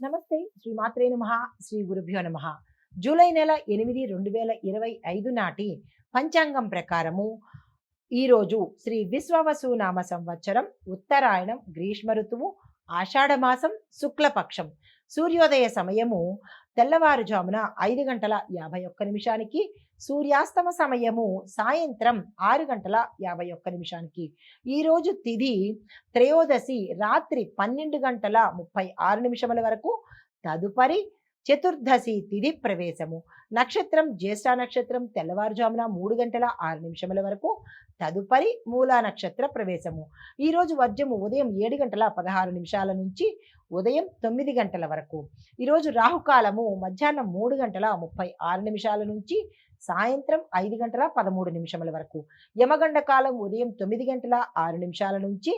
నమస్తే. శ్రీ మాత్రే నమః. శ్రీ గురుభ్యో నమః. జూలై నెల 8, 2025 నాటి పంచాంగం ప్రకారము ఈరోజు శ్రీ విశ్వవసు నామ సంవత్సరం, ఉత్తరాయణం, గ్రీష్మ ఋతువు, ఆషాఢమాసం, శుక్లపక్షం. సూర్యోదయ సమయము తెల్లవారుజామున 5 గంటల 51 నిమిషానికి, సూర్యాస్తమ సమయము సాయంత్రం 6 గంటల 51 నిమిషానికి. ఈరోజు తిథి త్రయోదశి రాత్రి 12 గంటల 36 నిమిషముల వరకు. తదుపరి చతుర్దశి తిథి ప్రవేశము. నక్షత్రం జ్యేష్ఠ నక్షత్రం తెల్లవారుజామున 3 గంటల 6 నిమిషముల వరకు. తదుపరి మూలా నక్షత్ర ప్రవేశము. ఈరోజు వర్జము ఉదయం 7 గంటల 16 నిమిషాల నుంచి ఉదయం 9 గంటల వరకు. ఈరోజు రాహుకాలము మధ్యాహ్నం 3 గంటల 36 నిమిషాల నుంచి సాయంత్రం 5 గంటల 13 నిమిషముల వరకు. యమగండ కాలం ఉదయం 9 గంటల 6 నిమిషాల నుంచి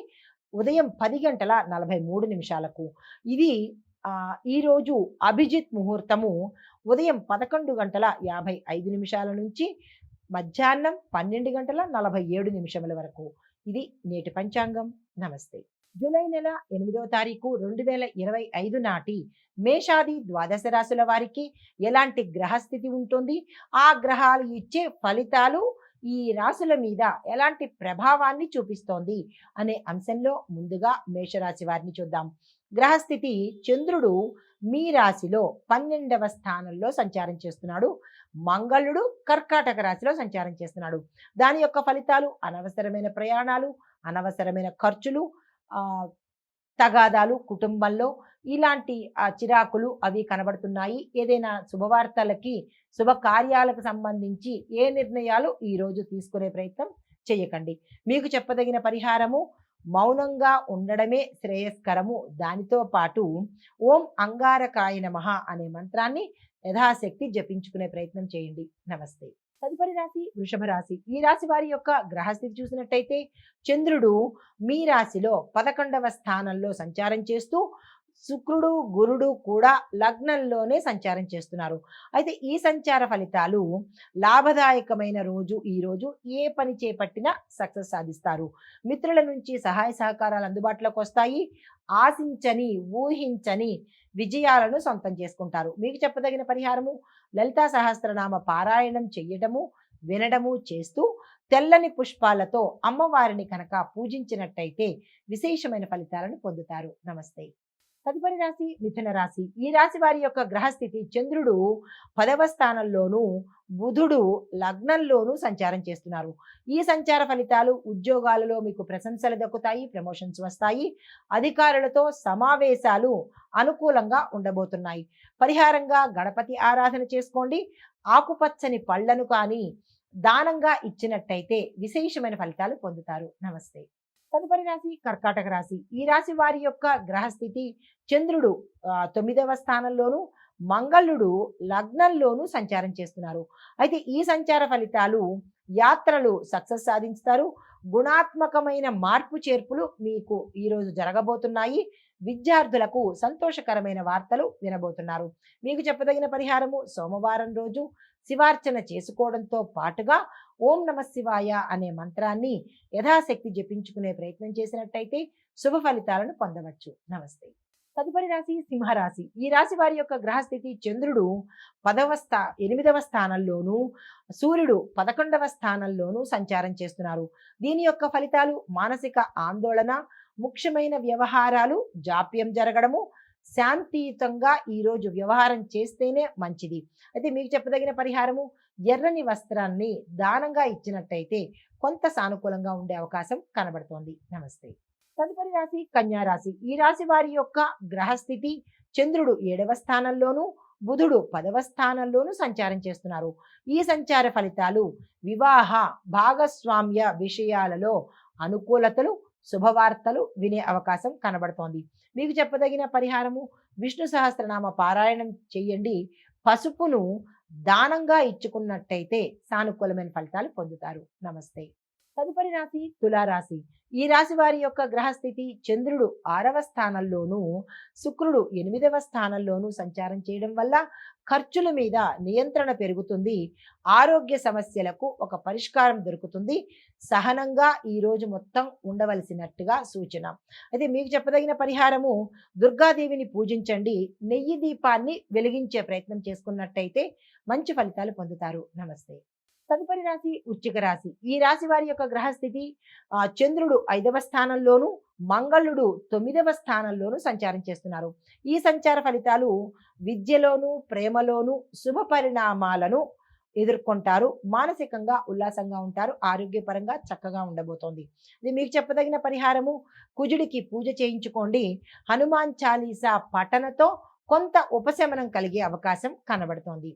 ఉదయం 10 గంటల 43 నిమిషాలకు. ఇది ఈరోజు అభిజిత్ ముహూర్తము ఉదయం 11 గంటల 55 నిమిషాల నుంచి మధ్యాహ్నం 12 గంటల 47 నిమిషముల వరకు. ఇది నేటి పంచాంగం. నమస్తే. జూలై నెల 8వ తారీఖు 2025 నాటి మేషాది ద్వాదశ రాశుల వారికి ఎలాంటి గ్రహస్థితి ఉంటుంది, ఆ గ్రహాలు ఇచ్చే ఫలితాలు ఈ రాశుల మీద ఎలాంటి ప్రభావాన్ని చూపిస్తోంది అనే అంశంలో ముందుగా మేషరాశి వారిని చూద్దాం. గ్రహస్థితి: చంద్రుడు మీ రాశిలో 12వ స్థానంలో సంచారం చేస్తున్నాడు. మంగళుడు కర్కాటక రాశిలో సంచారం చేస్తున్నాడు. దాని యొక్క ఫలితాలు అనవసరమైన ప్రయాణాలు, అనవసరమైన ఖర్చులు, తగాదాలు కుటుంబంలో, ఇలాంటి చిరాకులు అవి కనబడుతున్నాయి. ఏదైనా శుభవార్తలకి, శుభకార్యాలకు సంబంధించి ఏ నిర్ణయాలు ఈరోజు తీసుకునే ప్రయత్నం చేయకండి. మీకు చెప్పదగిన పరిహారము మౌనంగా ఉండడమే శ్రేయస్కరము. దానితో పాటు ఓం అంగారకాయ నమః అనే మంత్రాన్ని యథాశక్తి జపించుకునే ప్రయత్నం చేయండి. నమస్తే. తదుపరి రాశి వృషభ రాశి. ఈ రాశి వారి యొక్క గ్రహస్థితి చూసినట్టయితే చంద్రుడు మీ రాశిలో 11వ స్థానంలో సంచారం చేస్తూ, శుక్రుడు గురుడు కూడా లగ్నంలోనే సంచారం చేస్తున్నారు. అయితే ఈ సంచార ఫలితాలు లాభదాయకమైన రోజు. ఈ రోజు ఏ పని చేపట్టినా సక్సెస్ సాధిస్తారు. మిత్రుల నుంచి సహాయ సహకారాలు అందుబాటులోకి వస్తాయి. ఆశించని, ఊహించని విజయాలను సొంతం చేసుకుంటారు. మీకు చెప్పదగిన పరిహారము లలితా సహస్రనామ పారాయణం చెయ్యడము, వినడము చేస్తూ తెల్లని పుష్పాలతో అమ్మవారిని కనుక పూజించినట్టయితే విశేషమైన ఫలితాలను పొందుతారు. నమస్తే. తదుపరి రాశి మిథున రాశి. ఈ రాశి వారి యొక్క గ్రహస్థితి: చంద్రుడు 10వ స్థానంలోను, బుధుడు లగ్నంలోనూ సంచారం చేస్తున్నారు. ఈ సంచార ఫలితాలు ఉద్యోగాలలో మీకు ప్రశంసలు దక్కుతాయి, ప్రమోషన్స్ వస్తాయి. అధికారులతో సమావేశాలు అనుకూలంగా ఉండబోతున్నాయి. పరిహారంగా గణపతి ఆరాధన చేసుకోండి. ఆకుపచ్చని పళ్లను కానీ దానంగా ఇచ్చినట్టయితే విశేషమైన ఫలితాలు పొందుతారు. నమస్తే. తదుపరి రాశి కర్కాటక రాశి. ఈ రాశి వారి యొక్క గ్రహస్థితి: చంద్రుడు 9వ స్థానంలోను, మంగళుడు లగ్నంలోనూ సంచారం చేస్తున్నారు. అయితే ఈ సంచార ఫలితాలు యాత్రలు సక్సెస్ సాధిస్తారు. గుణాత్మకమైన మార్పు చేర్పులు మీకు ఈరోజు జరగబోతున్నాయి. విద్యార్థులకు సంతోషకరమైన వార్తలు వినబోతున్నారు. మీకు చెప్పదగిన పరిహారము సోమవారం రోజు శివార్చన చేసుకోవడంతో పాటుగా ఓం నమ శివాయ అనే మంత్రాన్ని యథాశక్తి జపించుకునే ప్రయత్నం చేసినట్టయితే శుభ ఫలితాలను పొందవచ్చు. నమస్తే. తదుపరి రాశి సింహరాశి. ఈ రాశి వారి యొక్క గ్రహస్థితి: చంద్రుడు 8వ స్థానంలోను, సూర్యుడు 11వ స్థానంలోను సంచారం చేస్తున్నారు. దీని యొక్క ఫలితాలు మానసిక ఆందోళన, ముఖ్యమైన వ్యవహారాలు జాప్యం జరగడము, శాంతియుతంగా ఈరోజు వ్యవహారం చేస్తేనే మంచిది. అయితే మీకు చెప్పదగిన పరిహారము ఎర్రని వస్త్రాన్ని దానంగా ఇచ్చినట్టయితే కొంత సానుకూలంగా ఉండే అవకాశం కనబడుతోంది. నమస్తే. తదుపరి రాశి కన్యా రాశి. ఈ రాశి వారి యొక్క గ్రహస్థితి: చంద్రుడు 7వ స్థానంలోను, బుధుడు 10వ స్థానంలోను సంచారం చేస్తున్నారు. ఈ సంచార ఫలితాలు వివాహ భాగస్వామ్య విషయాలలో అనుకూలతలు, శుభవార్తలు వినే అవకాశం కనబడుతోంది. మీకు చెప్పదగిన పరిహారము విష్ణు సహస్రనామ పారాయణం చేయండి. పసుపును దానంగా ఇచ్చుకున్నట్టయితే సానుకూలమైన ఫలితాలు పొందుతారు. నమస్తే. తదుపరి రాశి తులారాశి. ఈ రాశి వారి యొక్క గ్రహస్థితి చంద్రుడు 6వ స్థానంలోను, శుక్రుడు 8వ స్థానంలోను సంచారం చేయడం వల్ల ఖర్చుల మీద నియంత్రణ పెరుగుతుంది. ఆరోగ్య సమస్యలకు ఒక పరిష్కారం దొరుకుతుంది. సహనంగా ఈ రోజు మొత్తం ఉండవలసినట్టుగా సూచన. అయితే మీకు చెప్పదగిన పరిహారము, దుర్గాదేవిని పూజించండి. నెయ్యి దీపాన్ని వెలిగించే ప్రయత్నం చేసుకున్నట్టయితే మంచి ఫలితాలు పొందుతారు. నమస్తే. తదుపరి రాశి వృశ్చిక రాశి. ఈ రాశి వారి యొక్క గ్రహస్థితి చంద్రుడు 5వ స్థానంలోను, మంగళుడు 9వ స్థానంలోను సంచారం చేస్తున్నారు. ఈ సంచార ఫలితాలు విద్యలోను, ప్రేమలోను శుభ పరిణామాలను ఎదుర్కొంటారు. మానసికంగా ఉల్లాసంగా ఉంటారు. ఆరోగ్యపరంగా చక్కగా ఉండబోతోంది. ఇది మీకు చెప్పదగిన పరిహారము, కుజుడికి పూజ చేయించుకోండి. హనుమాన్ చాలీసా పఠనతో కొంత ఉపశమనం కలిగే అవకాశం కనబడుతోంది.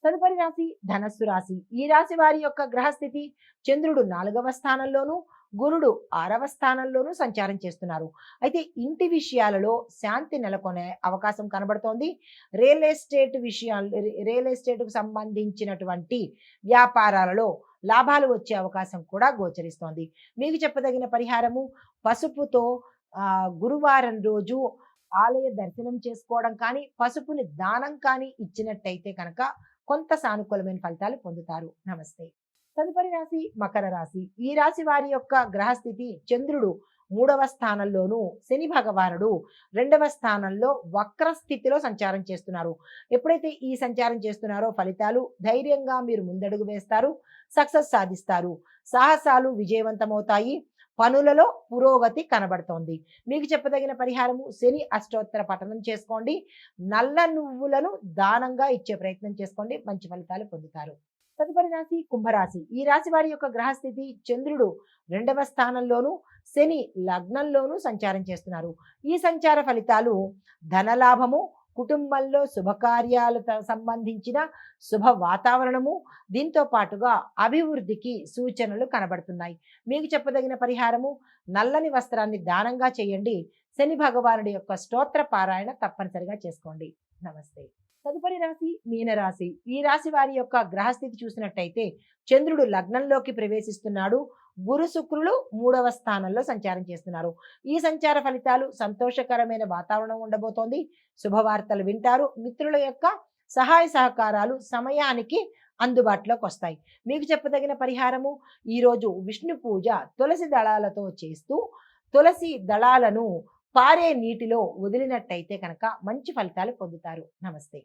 తదుపరి రాశి ధనస్సు రాశి. ఈ రాశి వారి యొక్క గ్రహస్థితి చంద్రుడు 4వ స్థానంలోను, గురుడు 6వ స్థానంలోనూ సంచారం చేస్తున్నారు. అయితే ఇంటి విషయాలలో శాంతి నెలకొనే అవకాశం కనబడుతోంది. రియల్ ఎస్టేట్కు సంబంధించినటువంటి వ్యాపారాలలో లాభాలు వచ్చే అవకాశం కూడా గోచరిస్తోంది. మీకు చెప్పదగిన పరిహారము, పసుపుతో గురువారం రోజు ఆలయ దర్శనం చేసుకోవడం కానీ, పసుపుని దానం కానీ ఇచ్చినట్టయితే కనుక కొంత సానుకూలమైన ఫలితాలు పొందుతారు. నమస్తే. తదుపరి రాశి మకర రాశి. ఈ రాశి వారి యొక్క గ్రహస్థితి చంద్రుడు 3వ స్థానంలోను, శని భగవానుడు 2వ స్థానంలో వక్ర స్థితిలో సంచారం చేస్తున్నారు. ఎప్పుడైతే ఈ సంచారం చేస్తున్నారో ఫలితాలు, ధైర్యంగా మీరు ముందడుగు వేస్తారు, సక్సెస్ సాధిస్తారు. సాహసాలు విజయవంతమవుతాయి. పనులలో పురోగతి కనబడుతోంది. మీకు చెప్పదగిన పరిహారము, శని అష్టోత్తర పఠనం చేసుకోండి. నల్ల నువ్వులను దానంగా ఇచ్చే ప్రయత్నం చేసుకోండి. మంచి ఫలితాలు పొందుతారు. తదుపరి రాశి కుంభరాశి. ఈ రాశి వారి యొక్క గ్రహస్థితి చంద్రుడు 2వ స్థానంలోను, శని లగ్నంలోనూ సంచారం చేస్తున్నారు. ఈ సంచార ఫలితాలు ధనలాభము, కుటుంబంలో శుభకార్యాలకు సంబంధించిన శుభ వాతావరణము, దీంతో పాటుగా అభివృద్ధికి సూచనలు కనబడుతున్నాయి. మీకు చెప్పదగిన పరిహారము, నల్లని వస్త్రాన్ని దానంగా చేయండి. శని భగవానుడి యొక్క స్తోత్ర పారాయణ తప్పనిసరిగా చేసుకోండి. నమస్తే. తదుపరి రాశి మీనరాశి. ఈ రాశి వారి యొక్క గ్రహస్థితి చూసినట్టయితే చంద్రుడు లగ్నంలోకి ప్రవేశిస్తున్నాడు. గురు శుక్రులు 3వ స్థానంలో సంచారం చేస్తున్నారు. ఈ సంచార ఫలితాలు సంతోషకరమైన వాతావరణం ఉండబోతోంది. శుభవార్తలు వింటారు. మిత్రుల యొక్క సహాయ సహకారాలు సమయానికి అందుబాటులోకి వస్తాయి. మీకు చెప్పదగిన పరిహారము, ఈరోజు విష్ణు పూజ తులసి దళాలతో చేస్తూ తులసి దళాలను పారే నీటిలో వదిలినట్టయితే కనుక మంచి ఫలితాలు పొందుతారు. నమస్తే.